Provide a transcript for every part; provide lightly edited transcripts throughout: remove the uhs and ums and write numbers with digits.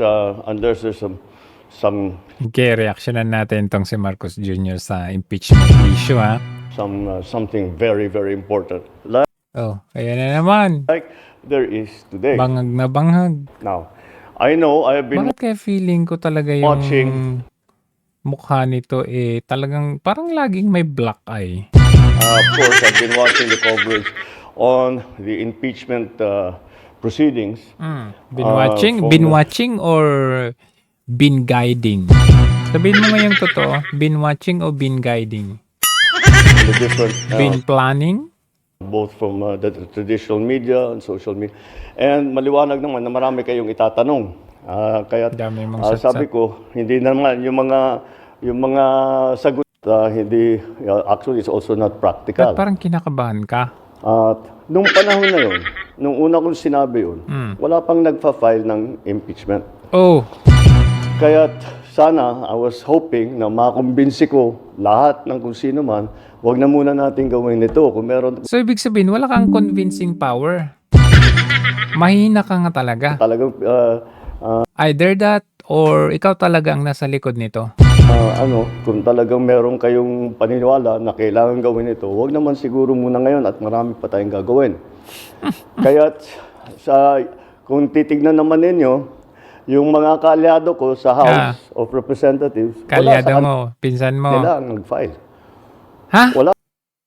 And there's some Okay, reaksyonan natin tong si Marcos Jr. sa impeachment issue, ha? something very, very important, Oh, ayan na naman. like there is today. Bangag na bangag. Now, I know I have been Bakit kaya feeling ko talaga yung watching. mukha nito talagang parang laging may black eye. Of course, I've been watching the coverage on the impeachment proceedings. Been watching? from Been the- watching or been guiding? Sabihin mo ngayong totoo, been watching o been guiding? the different, Been planning? both from the traditional media and social media. And maliwanag naman na marami kayong itatanong. Kaya Dami mong sabi ko, hindi naman yung mga sagot hindi actually it's also not practical. Ba't parang kinakabahan ka? At nung panahon na yun, nung una kong sinabi yun, wala pang nagfa-file ng impeachment. Oh, Kaya sana, I was hoping na makumbinsi ko lahat ng kung sino man, wag na muna natin gawin ito. Kung meron so ibig sabihin wala kang convincing power. Mahina ka nga talaga. talagang Either that or ikaw talaga ang nasa likod nito. kung talagang meron kayong paniniwala na kailangan gawin ito, wag naman siguro muna ngayon at marami pa tayong gagawin. Kaya kung titignan naman ninyo, yung mga kaalyado ko sa House of Representatives, Kalyado wala sa mo, pinsan mo. kanila ang nag-file. Ha? Wala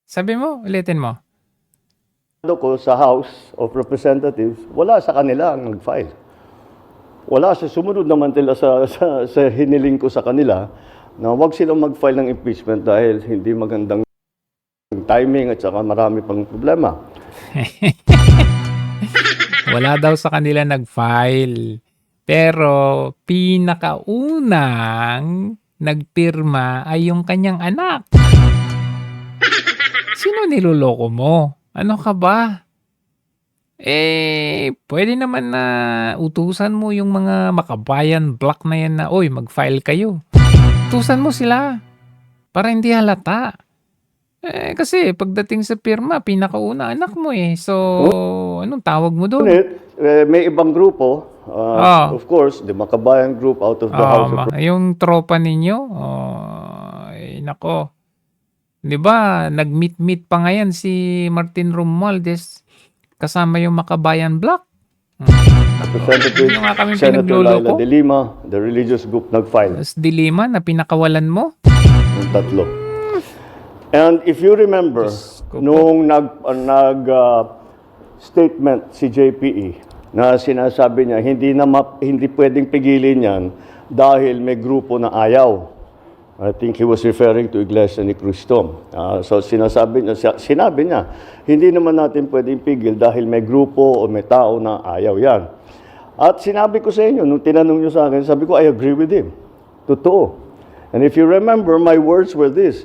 Sabi mo, ulitin mo. ko sa House of Representatives, wala sa kanila ang nag-file. Wala sa sumunod naman nila sa hiniling ko sa kanila na wag silang mag-file ng impeachment dahil hindi magandang timing at saka marami pang problema. Wala daw sa kanila nag-file. Pero pinakaunang nagpirma ay yung kanyang anak. Sino niloloko mo? Ano ka ba? Pwede naman na utusan mo yung mga makabayan black na yan na, oy, mag-file kayo. Utusan mo sila para hindi halata. Kasi pagdating sa pirma, pinakauna anak mo So, anong tawag mo doon? May ibang grupo, of course, the Makabayan group out of the House of Yung tropa ninyo, nako. 'Di ba, nag-meet pa ngayon si Martin Romualdez kasama yung Makabayan Black. Representatives, Yung nga kami Senator pinagloloko. Laila de Lima, the religious group nag-file. Tapos dilema na pinakawalan mo. Yung tatlo. And if you remember, ko po. nung statement si JPE na sinasabi niya hindi pwedeng pigilin yan dahil may grupo na ayaw. I think he was referring to Iglesia ni Cristo. So sinabi niya, hindi naman natin pwedeng pigil dahil may grupo o may tao na ayaw yan. At sinabi ko sa inyo, nung tinanong niyo sa akin, sabi ko, I agree with him. Totoo. And if you remember, my words were this: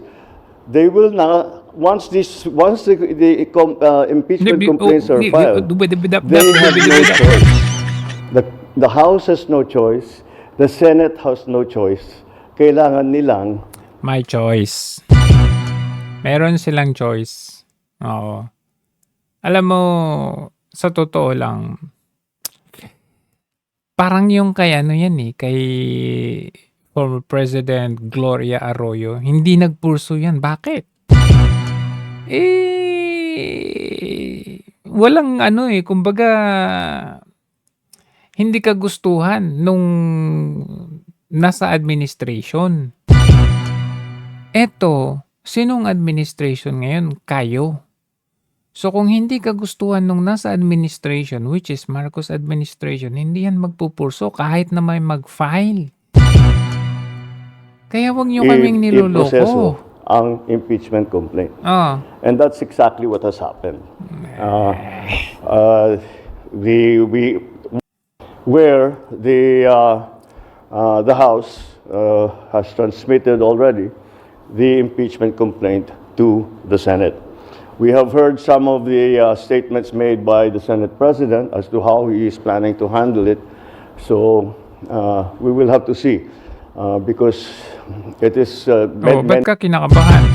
they will not, once the impeachment complaints are filed, they have no choice. The House has no choice. The Senate has no choice. Kailangan nilang My choice. Meron silang choice. Oo. Alam mo, sa totoo lang, parang yung kay kay former President Gloria Arroyo, hindi nagpurso yan. Bakit? Walang kumbaga, hindi kagustuhan nung nasa administration. Eto, sinong administration ngayon? Kayo. So kung hindi kagustuhan nung nasa administration, which is Marcos administration, hindi yan magpupurso kahit na may mag-file. Kaya wag nyo kaming iproseso niloloko. ang impeachment complaint. And that's exactly what has happened. Where the House has transmitted already the impeachment complaint to the Senate. We have heard some of the statements made by the Senate President as to how he is planning to handle it. So we will have to see because it is Ba't ka kinakabahan?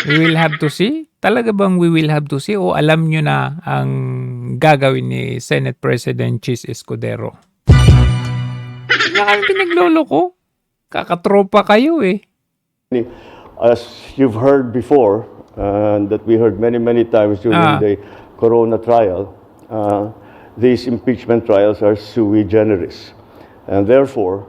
We will have to see? Talaga bang we will have to see? O alam nyo na ang gagawin ni Senate President Chis Escudero? Hindi nga kami pinagloloko. Kakatropa kayo eh. As you've heard before, and that we heard many, many times during the Corona trial, these impeachment trials are sui generis. And therefore,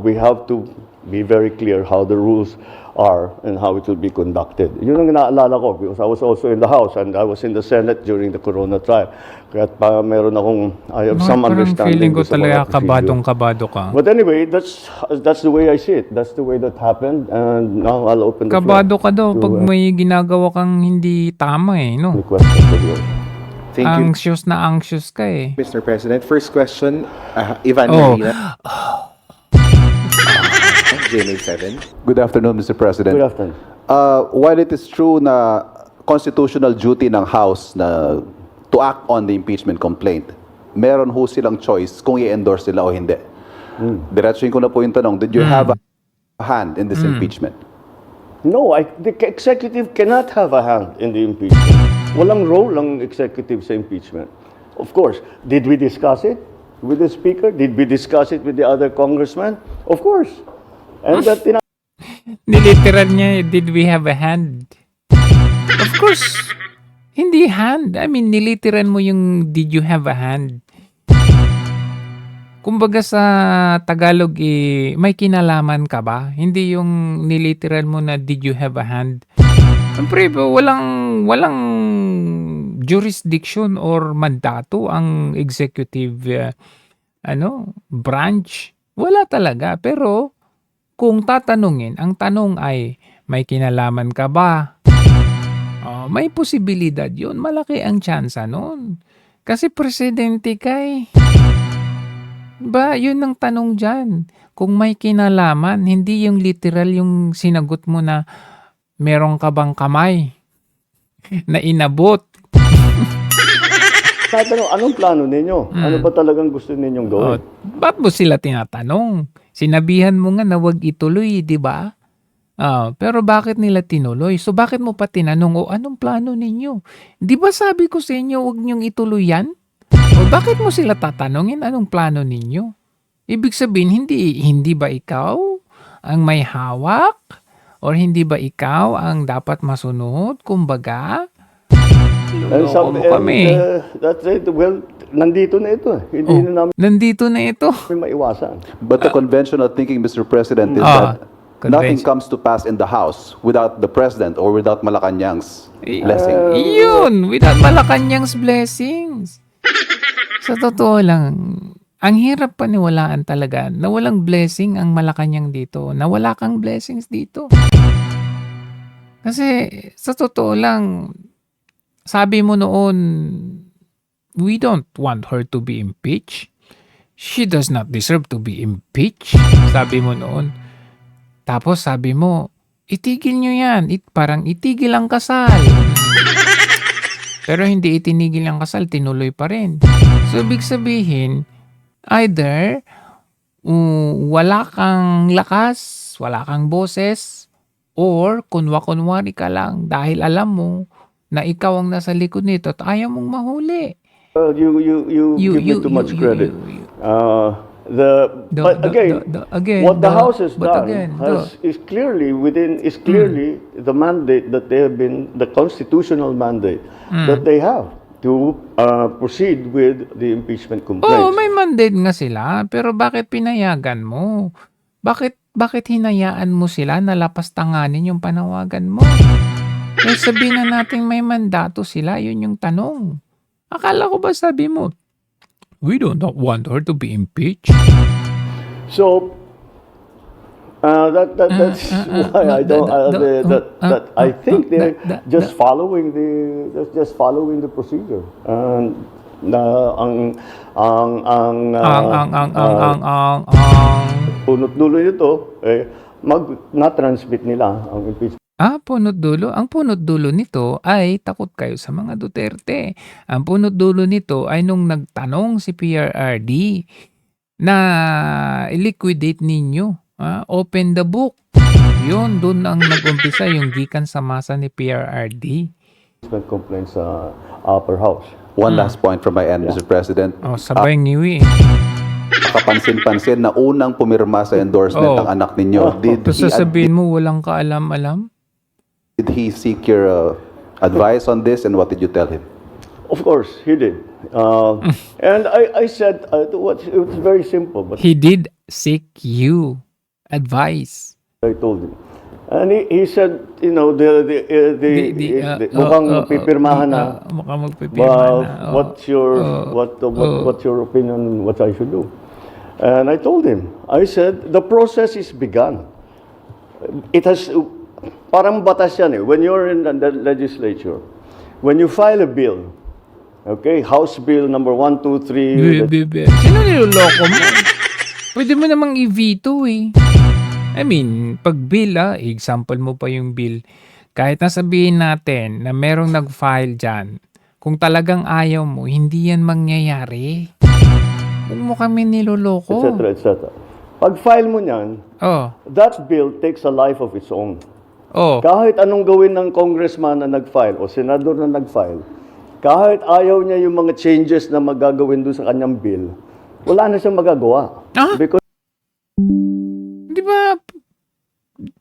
we have to be very clear how the rules are and how it will be conducted. Yun ang naalala ko because I was also in the House and I was in the Senate during the Corona trial. Kaya meron akong, I have some Parang understanding. feeling ko sa mga talaga procedure. kabadong-kabado ka. But anyway, that's the way I see it. That's the way that happened. And now I'll open the Kabado ka daw floor pag may ginagawa kang hindi tama eh, no? any questions of yours. Thank you, Anxious na anxious ka eh. Mr. President. First question, Ivan Oh. Marina. GMA 7. Good afternoon, Mr. President. Good afternoon. While it is true na constitutional duty ng House na to act on the impeachment complaint, meron ho silang choice kung i-endorse sila o hindi. Diretsuhin ko na po yung tanong, did you have a hand in this impeachment? No, the executive cannot have a hand in the impeachment. Walang role ang executive sa impeachment. Of course, did we discuss it with the Speaker? Did we discuss it with the other congressmen? Of course. And that Niliteral niya, did we have a hand? Of course, hindi hand. I mean, niliteral mo yung did you have a hand. Kumbaga sa Tagalog, may kinalaman ka ba? Hindi yung niliteral mo na did you have a hand. Siyempre, walang jurisdiction or mandato ang executive branch. Wala talaga. Pero kung tatanungin, ang tanong ay may kinalaman ka ba? May posibilidad yun. Malaki ang tsansa nun. Kasi presidente ka eh. Ba, yun ang tanong dyan. Kung may kinalaman, hindi yung literal yung sinagot mo na meron ka bang kamay na inabot. tatanong, anong plano ninyo? Ano ba talagang gusto ninyong gawin? Ba't mo sila tinatanong? Sinabihan mo nga na wag ituloy, di ba? Pero bakit nila tinuloy? So bakit mo pa tinanong, anong plano ninyo? Di ba sabi ko sa inyo, wag niyong ituloy yan? O bakit mo sila tatanungin, anong plano ninyo? Ibig sabihin, hindi ba ikaw ang may hawak? Or hindi ba ikaw ang dapat masunod? Kumbaga, luloko mo kami. That's it. Well, nandito na ito. Hindi na namin Nandito na ito. maiwasan. But the conventional thinking, Mr. President, is that nothing convention. comes to pass in the House without the President or without Malacanang's blessing. Yun, without Malacanang's blessings. Sa totoo lang, ang hirap paniwalaan talaga na walang blessing ang Malacanang dito, na wala kang blessings dito. Kasi sa totoo lang, sabi mo noon, we don't want her to be impeached. She does not deserve to be impeached. Sabi mo noon. Tapos sabi mo, itigil nyo yan. Parang itigil ang kasal. Pero hindi itinigil ang kasal, tinuloy pa rin. So, ibig sabihin, either wala kang lakas, wala kang boses, or kunwari ka lang dahil alam mo na ikaw ang nasa likod nito at ayaw mong mahuli. Well, you give me too much credit. But again, what the House has done is clearly the mandate that they have been, the constitutional mandate that they have to proceed with the impeachment complaints. May mandate nga sila, pero bakit pinayagan mo? Bakit hinayaan mo sila na lapastanganin yung panawagan mo? Eh, sabihin na natin may mandato sila, yun yung tanong. Akala ko ba sabi mo, we don't want her to be impeached? So that's why I think they're just following the procedure. Punot dulo nito na-transmit nila ang impeachment. Punot dulo. Ang punot dulo nito ay takot kayo sa mga Duterte. Ang punot dulo nito ay nung nagtanong si PRRD na i-liquidate ninyo. Open the book. Yun, doon ang nag-umpisa yung gikan sa masa ni PRRD. Complaints sa upper house. One last point from my end, Mr. President. Sabay ngiwi. Kapansin-pansin na unang pumirma sa endorsement Oh. ang anak ninyo. Tapos sasabihin mo, walang kaalam-alam? Did he seek your advice on this, and what did you tell him? Of course, he did. And I said, it was very simple, but He did seek you advice. I told him. And he said, you know, mukhang pipirmahan na. Mukhang magpipirmahan Well, na. what's your opinion? What I should do? And I told him. I said the process is begun. It has parang batas yan eh. When you're in the legislature, when you file a bill, okay, House Bill number 1, 2, 3. Sino niloloko mo? Pwede mo namang i-veto eh. I mean, pag bill example mo pa yung bill, kahit nasabihin natin na merong nag-file dyan, kung talagang ayaw mo, hindi yan mangyayari. Huwag mo kami niloloko. etc. Pag file mo niyan, Oh, that bill takes a life of its own. oh. Kahit anong gawin ng congressman na nag-file o senador na nag-file, kahit ayaw niya yung mga changes na magagawin doon sa kanyang bill, wala na siyang magagawa. Ah? Because Di ba,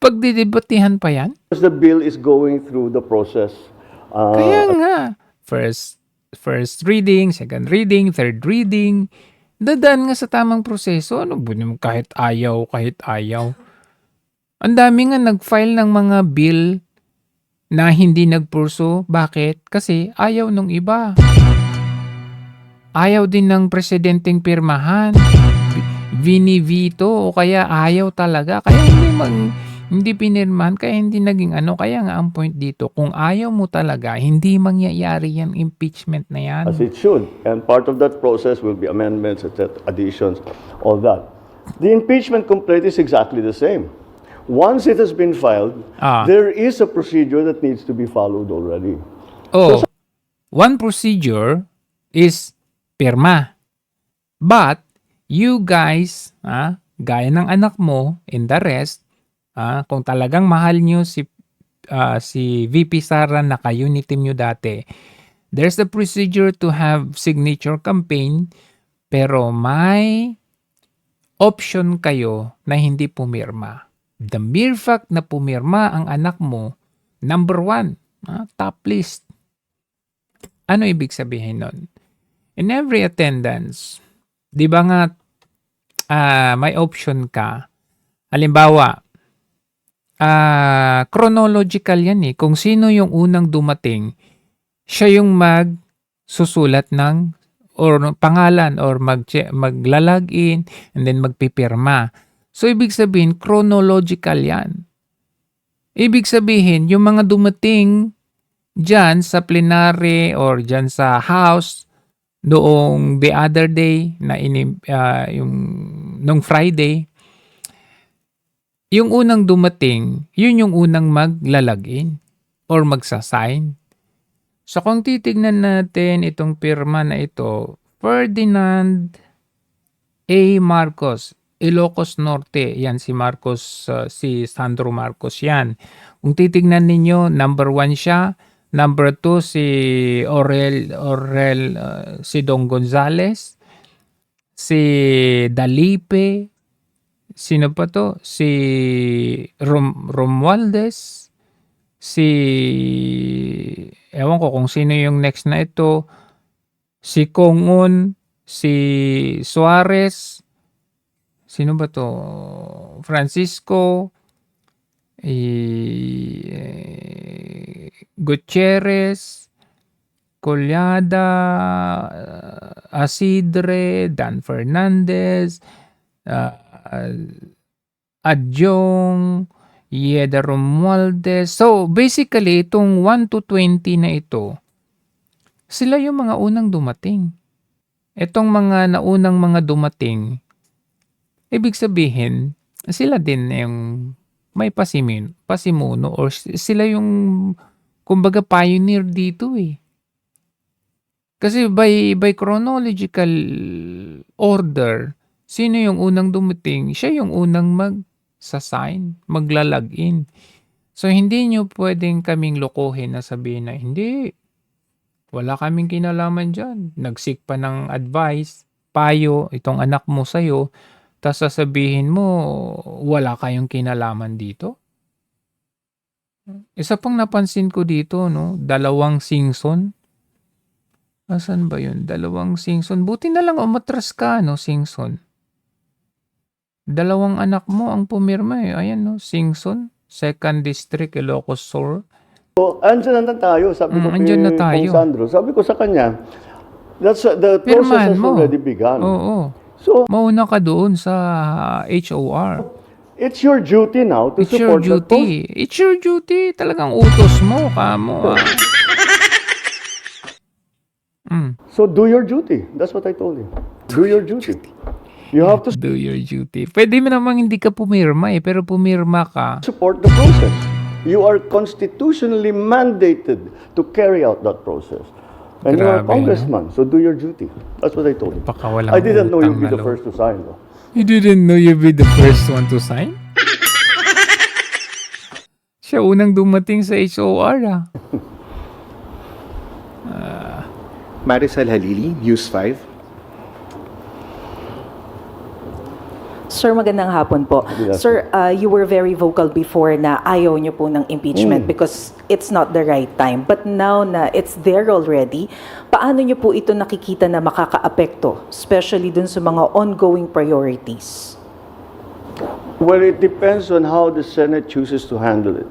pagdidebatihan pa yan? the bill is going through the process. Kaya nga, first reading, second reading, third reading, dadaan nga sa tamang proseso. Ano ba naman kahit ayaw. Ang dami nga nag-file ng mga bill na hindi nagpurso. Bakit? Kasi ayaw nung iba. Ayaw din ng presidenteng pirmahan. Vinivito o kaya ayaw talaga. Kaya hindi pinirmahan, kaya hindi naging ano. Kaya nga ang point dito, kung ayaw mo talaga, hindi mangyayari yung impeachment na yan. As it should. And part of that process will be amendments, etc., additions, all that. The impeachment complaint is exactly the same. Once it has been filed, there is a procedure that needs to be followed already. Oh, one procedure is pirma. But, you guys, gaya ng anak mo, and the rest, kung talagang mahal nyo si VP Sara na ka-unity nyo dati, there's a procedure to have signature campaign, pero may option kayo na hindi pumirma. The mere fact na pumirma ang anak mo, number 1, top list. Ano ibig sabihin nun? In every attendance, di ba nga may option ka? Halimbawa, chronological yan eh. Kung sino yung unang dumating, siya yung magsusulat ng or pangalan or maglalag in and then magpipirma. So, ibig sabihin, chronological yan. Ibig sabihin, yung mga dumating dyan sa plenary or dyan sa house noong the other day na nung Friday, yung unang dumating, yun yung unang maglalagin or magsasign. So kung titignan natin itong pirma na ito, Ferdinand A. Marcos, Ilocos Norte, yan si Marcos, si Sandro Marcos yan. Kung titignan ninyo, number 1 siya. Number 2, si Orel si Don Gonzales, si Dalipe, sino pa to? Si Romualdez, ewan ko kung sino yung next na ito, si Kongun, si Suarez, sino ba to? Francisco, Gutierrez, Collada, Asidre, Dan Fernandez, Adjong, Yeda Romualdez. So, basically, itong 1 to 20 na ito, sila yung mga unang dumating. Itong mga naunang mga dumating, ibig sabihin, sila din yung may pasimuno or sila yung kumbaga pioneer dito eh. Kasi by chronological order, sino yung unang dumating? Siya yung unang magsasign, maglalagin. So hindi nyo pwedeng kaming lokohin na sabihin na hindi, wala kaming kinalaman dyan. Nag-seek pa ng advice. payo itong anak mo sa'yo, tas sasabihin mo wala kayong kinalaman dito? Isa pang napansin ko dito 'no, 2 singson. Asan ba 'yun? 2 singson. Buti na lang umatras ka 'no, singson. 2 anak mo ang pumirma, eh. Ayan 'no, singson, 2nd District, Ilocos Sur. So, andyan na tayo, sabi ko Andyan na kay tayo. Kong Sandro. Sabi ko sa kanya, the process Pirmahan has mo. already begun. Oo. So, Mauna ka doon sa HOR. it's your duty now to It's your support that process. duty. It's your duty. Talagang utos mo, kamo. So, do your duty. That's what I told him. Do your duty. You have to Do your duty. Pwede mo namang hindi ka pumirma eh, pero pumirma ka. support the process. You are constitutionally mandated to carry out that process. And you are a Grabe, congressman, so do your duty. That's what I told him. Baka walang I didn't know you'd utang be na the loob. first to sign, though. You didn't know you'd be the first one to sign? Siya unang dumating sa HOR ah. Maricel Halili, News 5. Sir, magandang hapon po. Good Sir, you were very vocal before na ayaw niyo po ng impeachment because it's not the right time. But now na it's there already, paano niyo po ito nakikita na makakaapekto, especially dun sa mga ongoing priorities? Well, it depends on how the Senate chooses to handle it.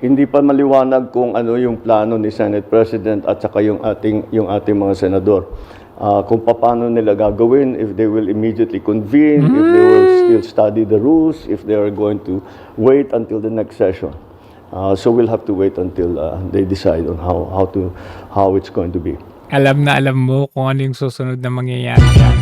Hindi pa maliwanag kung ano yung plano ni Senate President at saka yung ating mga senador. Kung paano nila gagawin, if they will immediately convene, if they will still study the rules, if they are going to wait until the next session. So we'll have to wait until they decide on how it's going to be. Alam na alam mo kung ano yung susunod na mangyayari dyan.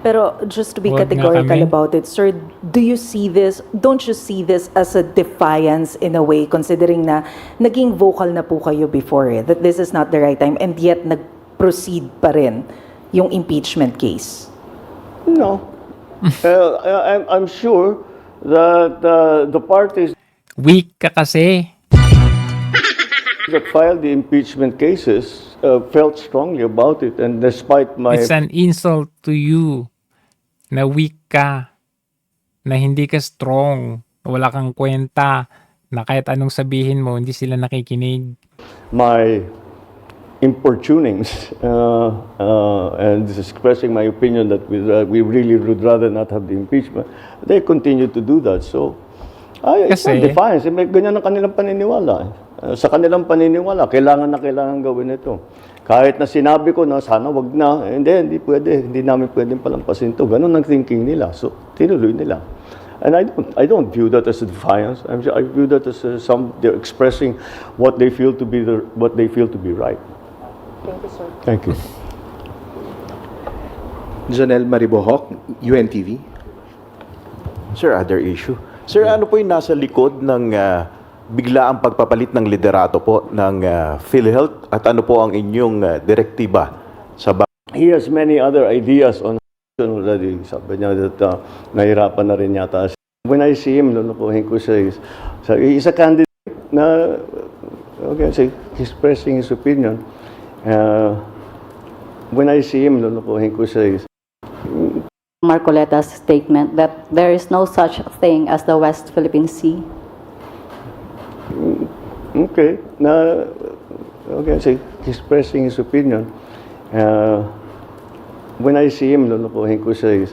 Pero just to be Huwag nga categorical kami. about it, sir, don't you see this as a defiance in a way, considering na naging vocal na po kayo before that this is not the right time, and yet nag-proceed pa rin yung impeachment case? No. I'm sure that the parties Weak ka kasi. that filed the impeachment cases felt strongly about it, and despite my It's an insult to you na weak ka, na hindi ka strong, wala kang kwenta, na kahit anong sabihin mo, hindi sila nakikinig. my importunings and expressing my opinion that we really would rather not have the impeachment, they continue to do that. So, it's not Kasi- defiance. May ganyan ang kanilang paniniwala. Sa kanilang paniniwala, kailangan gawin ito. Kahit na sinabi ko na sana wag na, hindi pwede. Hindi namin pwedeng palampasin ito. Ganun ang thinking nila. So, tinuloy nila. And I don't view that as a defiance. I view that as they're expressing what they feel to be right. Thank you, sir. Thank you. Janelle Maribohok, UNTV. Sir, other issue. Sir, ano po yung nasa likod ng bigla ang pagpapalit ng liderato po ng PhilHealth at ano po ang inyong direktiba sa He has many other ideas on already. Sabi niya that nahirapan na rin yata. When I see him, lulukuhin ko siya. He's a candidate na, okay, so he's expressing his opinion. When I see him, lulukuhin ko siya. Marcoleta's statement that there is no such thing as the West Philippine Sea. Okay, so he's expressing his opinion. When I see him, lulukuhin ko siya.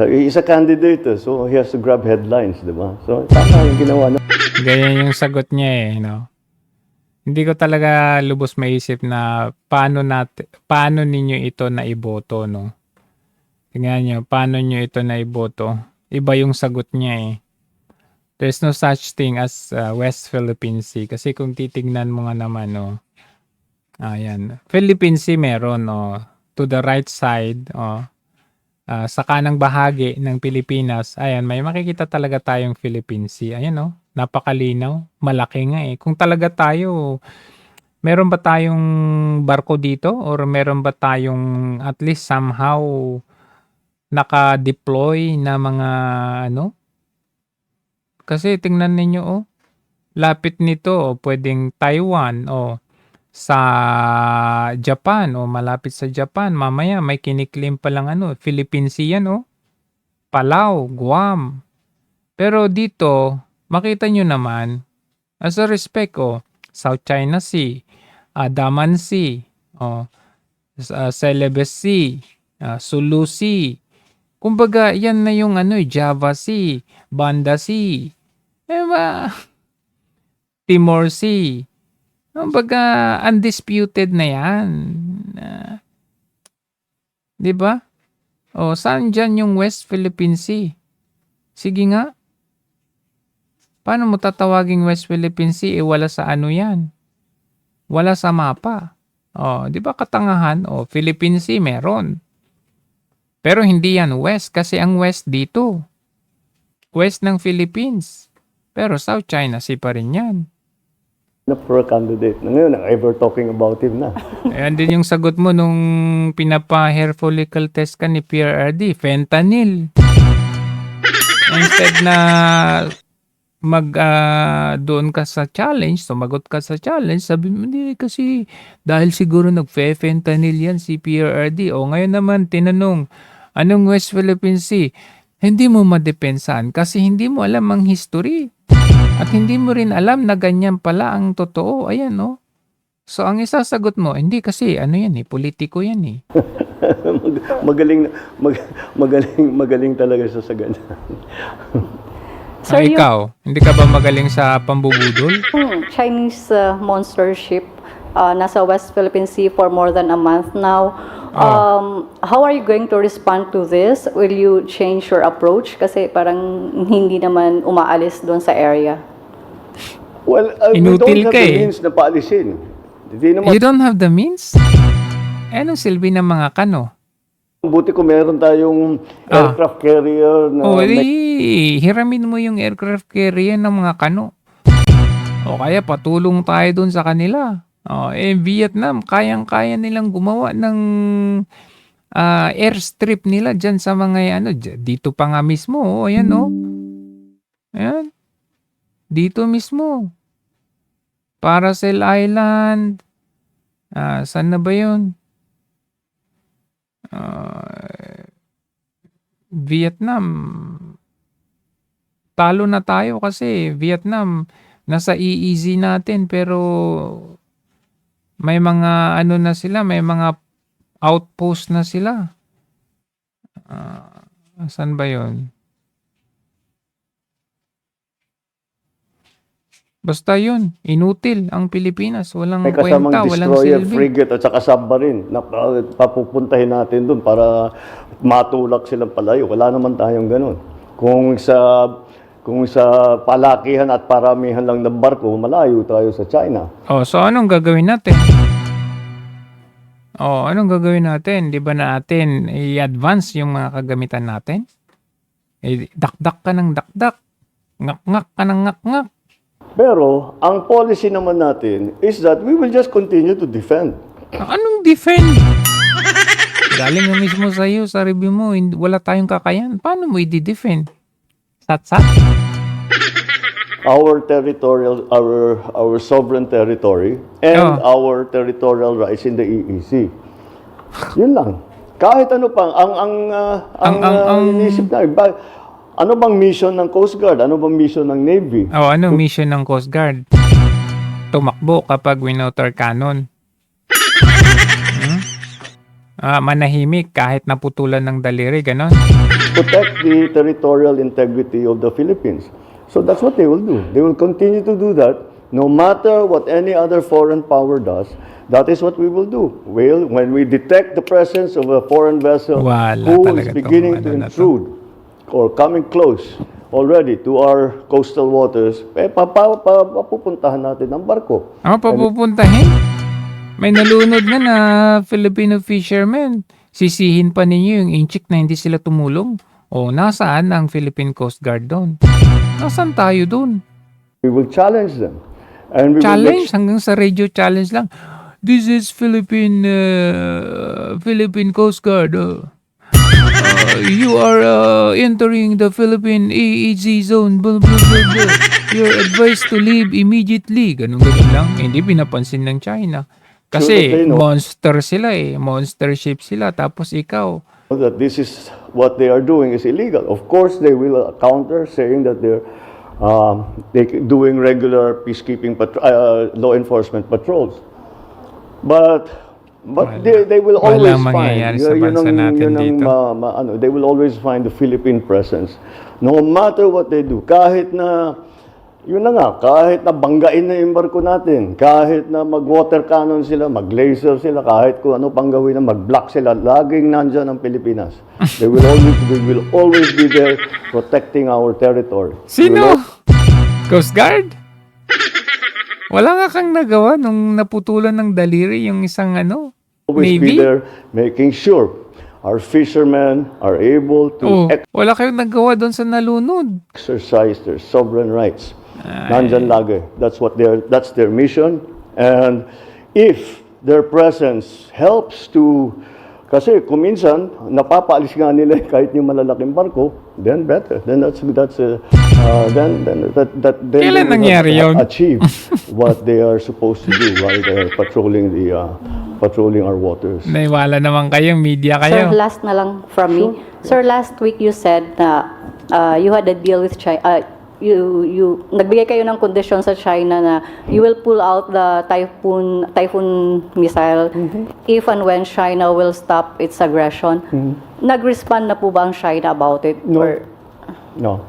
He's a candidate, so he has to grab headlines, di ba? So, tama yung ginawa niya. Ganyan yung sagot niya eh, no? Hindi ko talaga lubos maisip na paano ninyo ito naiboto, no? Tingnan nyo, paano nyo ito naiboto? Iba yung sagot niya eh. There's no such thing as West Philippine Sea. Kasi kung titignan mo nga naman, no? Ayan. Philippine Sea meron, no? To the right side, sa kanang bahagi ng Pilipinas, ayan, may makikita talaga tayong Philippine Sea. Ayan, no? Napakalinaw. Malaki nga eh. Kung talaga tayo, meron ba tayong barko dito? Or meron ba tayong at least somehow naka-deploy na mga ano? Kasi tingnan ninyo, lapit nito, pwedeng Taiwan, sa Japan o malapit sa Japan. Mamaya may kiniklaim pa lang Philippine Sea yan Palau, Guam. Pero dito, makita nyo naman, as a respect South China Sea, Daman Sea, Celebes Sea, Sulu Sea. Kumbaga, yan na yung Java Sea, Banda Sea, diba? Timor Sea. Kumbaga, undisputed na yan. Diba? Saan dyan yung West Philippine Sea? Sige nga. Paano mo tatawaging West Philippine Sea? Wala sa yan. Wala sa mapa. Di ba katangahan? Philippine Sea meron. Pero hindi yan West kasi ang West dito. West ng Philippines. Pero South China Sea pa rin yan. Na for a candidate. Ngayon, ever talking about him na. Ayan din yung sagot mo nung pinapa-hair follicle test ka ni PRRD. Fentanyl. Instead na doon ka sa challenge, sumagot ka sa challenge, sabi mo, hindi kasi dahil siguro nag-fentanyl yan si PRRD. Ngayon naman, tinanong, anong West Philippine Sea? Hindi mo madepensahan kasi hindi mo alam ang history. At hindi mo rin alam na ganyan pala ang totoo. Ayan, So, ang isasagot mo, hindi kasi, politiko yan magaling talaga siya sa ganyan. Sir, yung ikaw, hindi ka ba magaling sa pambubudol? Chinese monster ship nasa West Philippine Sea for more than a month now. How are you going to respond to this? Will you change your approach? Kasi parang hindi naman umaalis doon sa area. Well, we Inutil don't have ka the means na paalisin. Hindi naman, You don't have the means? Anong silbi ng mga kano? buti kung meron tayong aircraft carrier na Hiramin mo yung aircraft carrier ng mga kano. O kaya patulong tayo dun sa kanila. Vietnam, kayang-kaya nilang gumawa ng airstrip nila dyan sa mga dito pa nga mismo. Ayan. Ayan. Dito mismo. Paracel Island. Saan na ba yun? Vietnam. Talo na tayo kasi Vietnam nasa EEZ natin pero may mga na sila, may mga outpost na sila. Saan ba yun? Basta yun, inutil ang Pilipinas. Walang may kasamang kwenta, walang destroyer, silbi. frigate at saka submarine na papupuntahin natin dun para matulak silang palayo. Wala naman tayong ganun. Kung sa palakihan at paramihan lang ng barko, malayo tayo sa China. So anong gagawin natin? Anong gagawin natin? Di ba natin i-advance yung mga kagamitan natin? Dakdak ka ng dakdak. Ngak-ngak ka ng ngak-ngak. Pero, ang policy naman natin is that we will just continue to defend. Anong defend? Galing mo mismo sa iyo, sa review mo, wala tayong kakayan. Paano mo i-defend? Sat-sat? Our territorial, our sovereign territory and our territorial rights in the EEZ. Yun lang. Kahit ano pang, ang inisip na, ano bang mission ng Coast Guard? Ano bang mission ng Navy? Anong mission ng Coast Guard? Tumakbo kapag winoter cannon. Manahimik kahit naputulan ng daliri, ganon. Protect the territorial integrity of the Philippines. So that's what they will do. They will continue to do that no matter what any other foreign power does. That is what we will do. Well, when we detect the presence of a foreign vessel Wala who is talaga beginning tong to na to. intrude or coming close already to our coastal waters, papupuntahan natin ang barko. Papupuntahin? May nalunod na Filipino fishermen. Sisihin pa ninyo yung inchik na hindi sila tumulong. Nasaan ang Philippine Coast Guard doon? Nasaan tayo doon? We will challenge them. And we Challenge? Hanggang sa radio challenge lang. This is Philippine Coast Guard. You are entering the Philippine EEZ zone. Blah, blah, blah, blah. You're advised to leave immediately. Ganun lang. Hindi pinapansin ng China. Kasi they know monster sila eh. Monster ship sila. Tapos ikaw, that this is what they are doing is illegal. Of course, they will counter saying that they doing regular peacekeeping law enforcement patrols. But they will always Walang mangyayari find sa bansa natin dito. they will always find the Philippine presence no matter what they do. Kahit na kahit na banggain na yung barko natin, kahit na mag-water cannon sila, mag-laser sila, kahit kung ano pang gawin na, mag-block sila, laging nandyan ang Pilipinas. They will always be there protecting our territory. Sino? Coast Guard? Wala nga kang nagawa nung naputulan ng daliri yung isang Always Navy? be there making sure our fishermen are able to Wala kayong nagawa doon sa nalunod. exercise their sovereign rights. Nandyan lagi. That's their mission. And if their presence helps to, kasi kung minsan napapaalis nga nila kahit yung malalaking barko, then better. Then then they Kailan will nangyari yun? achieve what they are supposed to do while they're patrolling our waters. Naiwala naman kayo, media Sir, kayo. last na lang from me. Sir, last week you said na you had a deal with China. You nagbigay kayo ng kondisyon sa China na you will pull out the typhoon missile if and when China will stop its aggression. Nag-respond na po ba ang China about it? No. Or- No.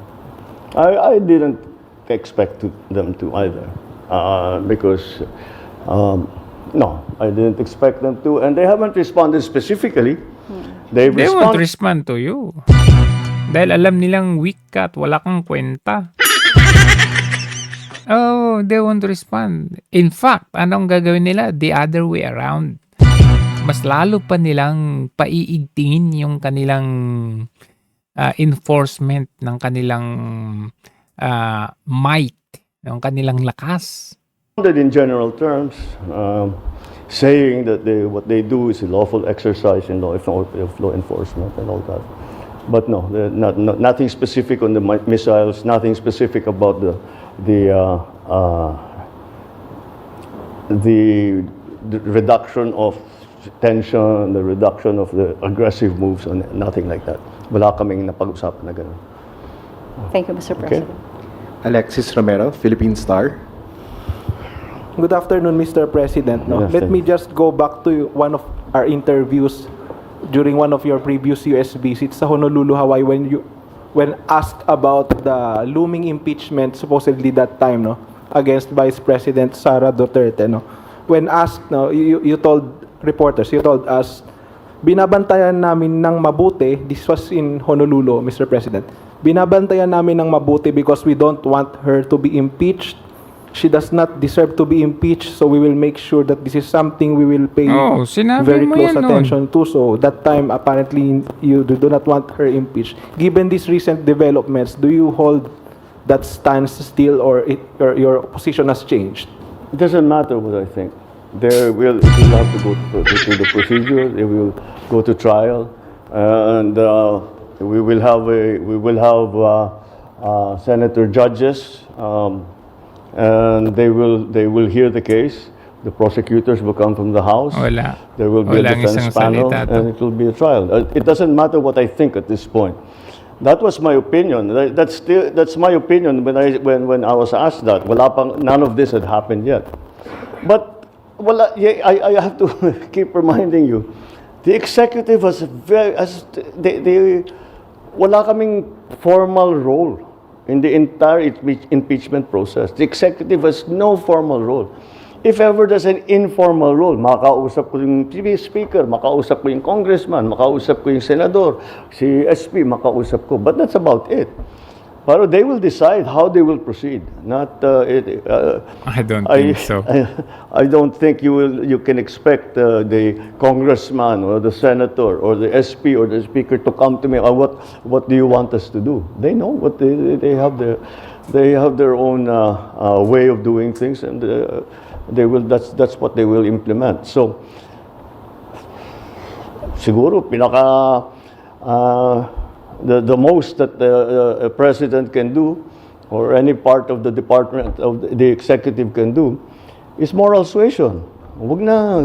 I didn't expect them to either. Because, no, I didn't expect them to. And they haven't responded specifically. They won't respond to you. Dahil alam nilang weak ka at wala kang kwenta. Oh, they won't respond. In fact, anong gagawin nila? The other way around. Mas lalo pa nilang paiigtingin yung kanilang enforcement ng kanilang might, ng kanilang lakas. In general terms, saying that what they do is a lawful exercise in law enforcement and all that. But no, nothing specific on the missiles, nothing specific about the reduction of tension, the reduction of the aggressive moves, and nothing like that. Wala kaming napag-usapan na ganun. Thank you, Mr. President. Alexis Romero, Philippine Star. Good afternoon, Mr. President. No? Good Let me just go back to one of our interviews during one of your previous US visits sa Honolulu, Hawaii, when asked about the looming impeachment supposedly that time, no, against Vice President Sara Duterte, no. When asked, no, you told reporters, you told us, binabantayan namin ng mabuti, this was in Honolulu, Mr. President, binabantayan namin ng mabuti because we don't want her to be impeached. She does not deserve to be impeached, so we will make sure that this is something we will pay Sinabi very mo close yan nun. attention to. So that time, apparently, you do not want her impeached. Given these recent developments, do you hold that stance still, or your position has changed? It doesn't matter what I think. It will have to go to the procedure. It will go to trial, and we will have senator judges, and they will hear the case. The prosecutors will come from the House. Wala. There will be a Walang defense isang panel, salita to. and it will be a trial. It doesn't matter what I think at this point. That was my opinion. That's my opinion when I was asked that. None of this had happened yet. But I have to keep reminding you, the executive wala kaming formal role in the entire impeachment process. The executive has no formal role. If ever there's an informal role, makausap ko yung TV speaker, makausap ko yung congressman, makausap ko yung senador, si SP, makausap ko. But that's about it. Pero they will decide how they will proceed. Not I don't think so. I don't think you can expect the congressman or the senator or the SP or the speaker to come to me. What do you want us to do? They know what they have their own way of doing things, and that's what they will implement. So siguro the most that a president can do, or any part of the department of the executive can do, is moral suasion. Wag na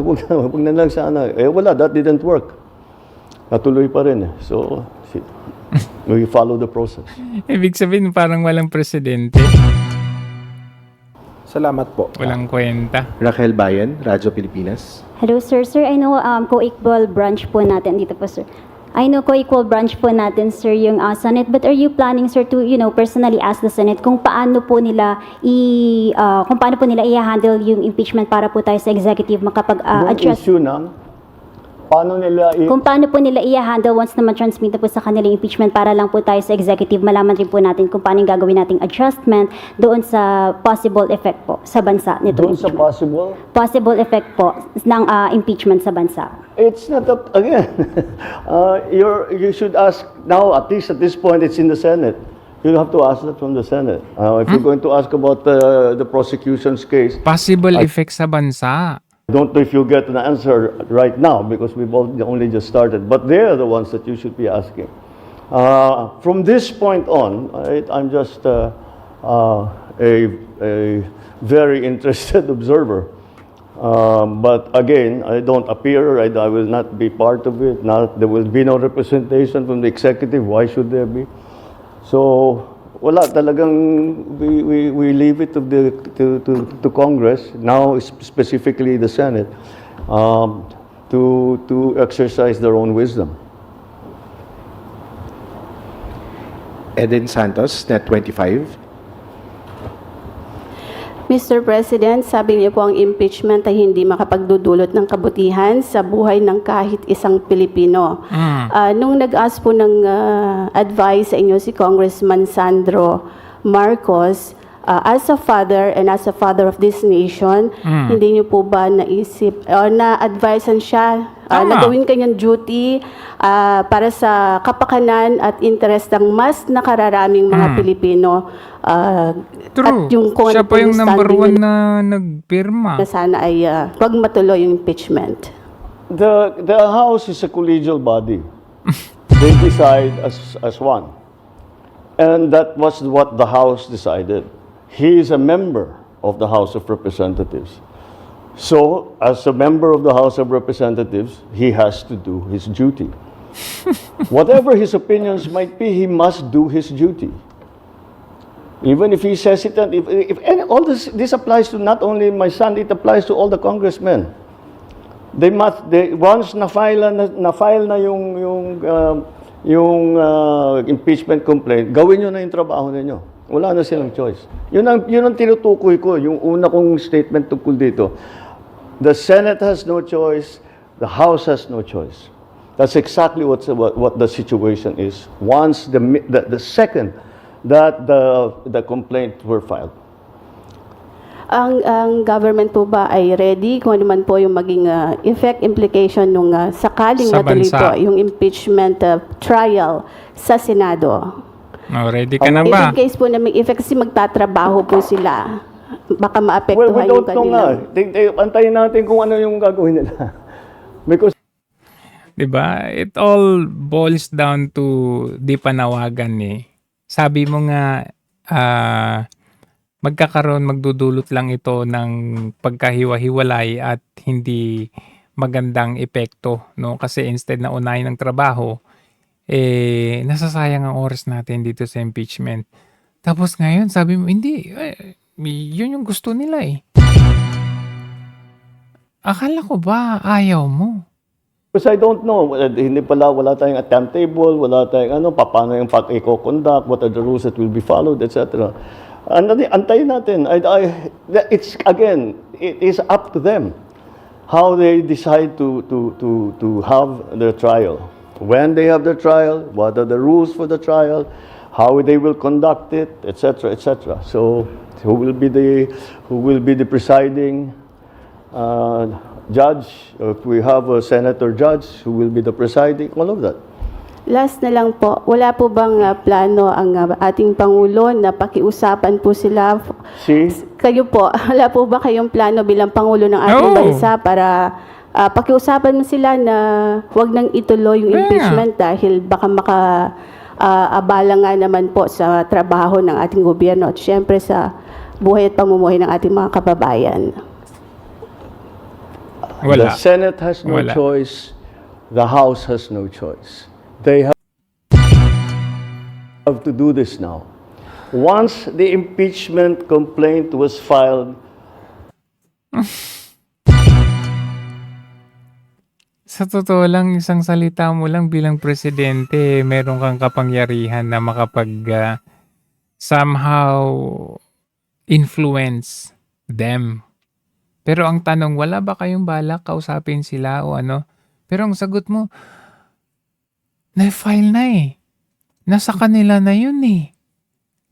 lang sana. Wala, that didn't work. Natuloy pa rin eh. So, we follow the process. Ibig sabihin parang walang presidente. Salamat po. Walang kwenta. Raquel Bayan, Radyo Pilipinas. Hello, sir. Sir, I know co-equal branch po natin dito po, sir. I know co-equal branch po natin, sir, yung Senate. But are you planning, sir, to, personally ask the Senate kung paano po nila i-handle yung impeachment para po tayo sa executive Yung makapag-address? issue ng paano nila Kung paano po nila i-handle once na ma-transmit na po sa kanila yung impeachment para lang po tayo sa executive, malaman rin po natin kung paano yung gagawin nating adjustment doon sa possible effect po sa bansa nito. doon sa Possible effect po ng impeachment sa bansa. It's not up, again, you should ask, now at least at this point it's in the Senate. You have to ask that from the Senate. If you're going to ask about the prosecution's case, Possible effect sa bansa. I don't know if you'll get an answer right now because we've only just started, but they're the ones that you should be asking. From this point on, I'm just a very interested observer. But again, I don't appear, I will not be part of it. There will be no representation from the executive. Why should there be? So, wala talagang we leave it to Congress, now specifically the Senate, to exercise their own wisdom. Eden Santos, Net 25. Mr. President, sabi niyo po ang impeachment ay hindi makapagdudulot ng kabutihan sa buhay ng kahit isang Pilipino. Nung nag-ask po ng advice sa inyo si Congressman Sandro Marcos, as a father and as a father of this nation, hindi niyo po ba naisip o na-advisean siya na gawin kanyang duty para sa kapakanan at interest ng mas nakararaming mga Pilipino? True. At yung kung Siya ano po pa yung number standing one na nagpirma. na sana ay wag matuloy yung impeachment. The House is a collegial body. They decide as one. And that was what the House decided. He is a member of the House of Representatives. So, as a member of the House of Representatives, he has to do his duty. Whatever his opinions might be, he must do his duty. Even if he's hesitant, all this applies to not only my son, it applies to all the congressmen. Once na-file na yung impeachment complaint, gawin nyo na yung trabaho ninyo. Wala na silang choice. Yun ang tinutukoy ko, yung una kong statement tungkol dito. The Senate has no choice, the House has no choice. That's exactly what the situation is. Once the second that the complaint were filed. Ang government po ba ay ready kung ano man po yung maging effect implication nung sakaling Sa matuloy bansa. po yung impeachment trial sa Senado? Ready ka na ba? In case po na may effect kasi magtatrabaho po sila, baka Well, maapektuhan we yung don't know nga. kanilang... Antayin natin kung ano yung gagawin nila. Because Diba? It all boils down to di panawagan eh. Sabi mo nga, magdudulot lang ito ng pagkahiwa-hiwalay at hindi magandang epekto, no? Kasi instead na unahin ng trabaho, nasasayang ang oras natin dito sa impeachment. Tapos ngayon, sabi mo, hindi, yun yung gusto nila eh. Akala ko ba ayaw mo? Because I don't know, wala tayong timetable, wala tayong paano yung i-conduct, what are the rules that will be followed, etc. Antayin natin. It's, again, it is up to them how they decide to have their trial. When they have their trial, what are the rules for the trial, how they will conduct it, etc., etc. So, who will be the presiding judge? If we have a senator judge, who will be the presiding? All of that. Last na lang po, wala po bang plano ang ating Pangulo na pakiusapan po sila? Kayo po, wala po ba kayong plano bilang Pangulo ng ating bansa para pakiusapan mo sila na wag nang ituloy yung impeachment dahil baka abala nga naman po sa trabaho ng ating gobyerno at syempre sa buhay at pamumuhay ng ating mga kababayan? Wala. The Senate has no Wala. choice. The House has no choice. They have to do this now. Once the impeachment complaint was filed, Sa totoo lang, isang salita mo lang bilang presidente, meron kang kapangyarihan na somehow influence them. Pero ang tanong, wala ba kayong balak kausapin sila o ano? Pero ang sagot mo, na-file na eh. Nasa kanila na yun eh.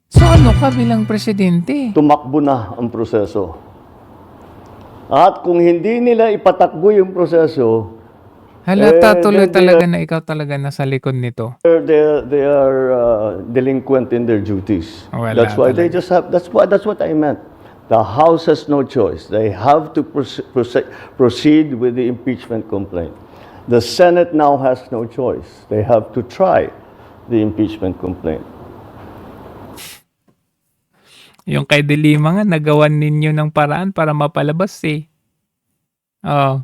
So ano ka bilang presidente? tumakbo na ang proseso. At kung hindi nila ipatakbo yung proseso, Halata tuloy they talaga na ikaw talaga nasa likod nito. they are delinquent in their duties. Wala That's why they talaga. just have. That's what I meant. The House has no choice. They have to proceed with the impeachment complaint. The Senate now has no choice. They have to try the impeachment complaint. Yung kay De Lima nga, nagawan ninyo ng paraan para mapalabas eh. Oh.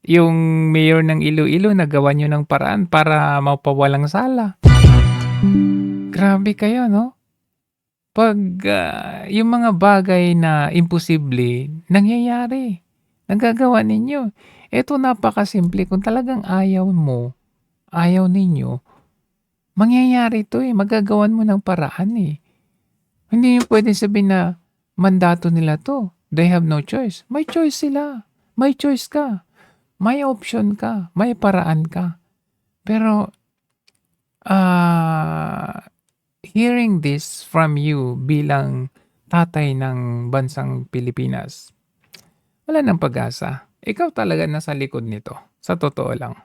Yung mayor ng Iloilo, nagawa nyo ng paraan para mapawalang sala. Grabe kayo, no? Pag yung mga bagay na imposible, nangyayari. Nagagawa ninyo. Ito napakasimple. Kung talagang ayaw mo, ayaw ninyo, mangyayari to eh. Magagawan mo ng paraan eh. Hindi nyo pwede sabihin na mandato nila to. They have no choice. May choice sila. May choice ka. May option ka. May paraan ka. Pero, hearing this from you bilang tatay ng bansang Pilipinas, wala nang pag-asa. Ikaw talaga nasa likod nito. Sa totoo lang.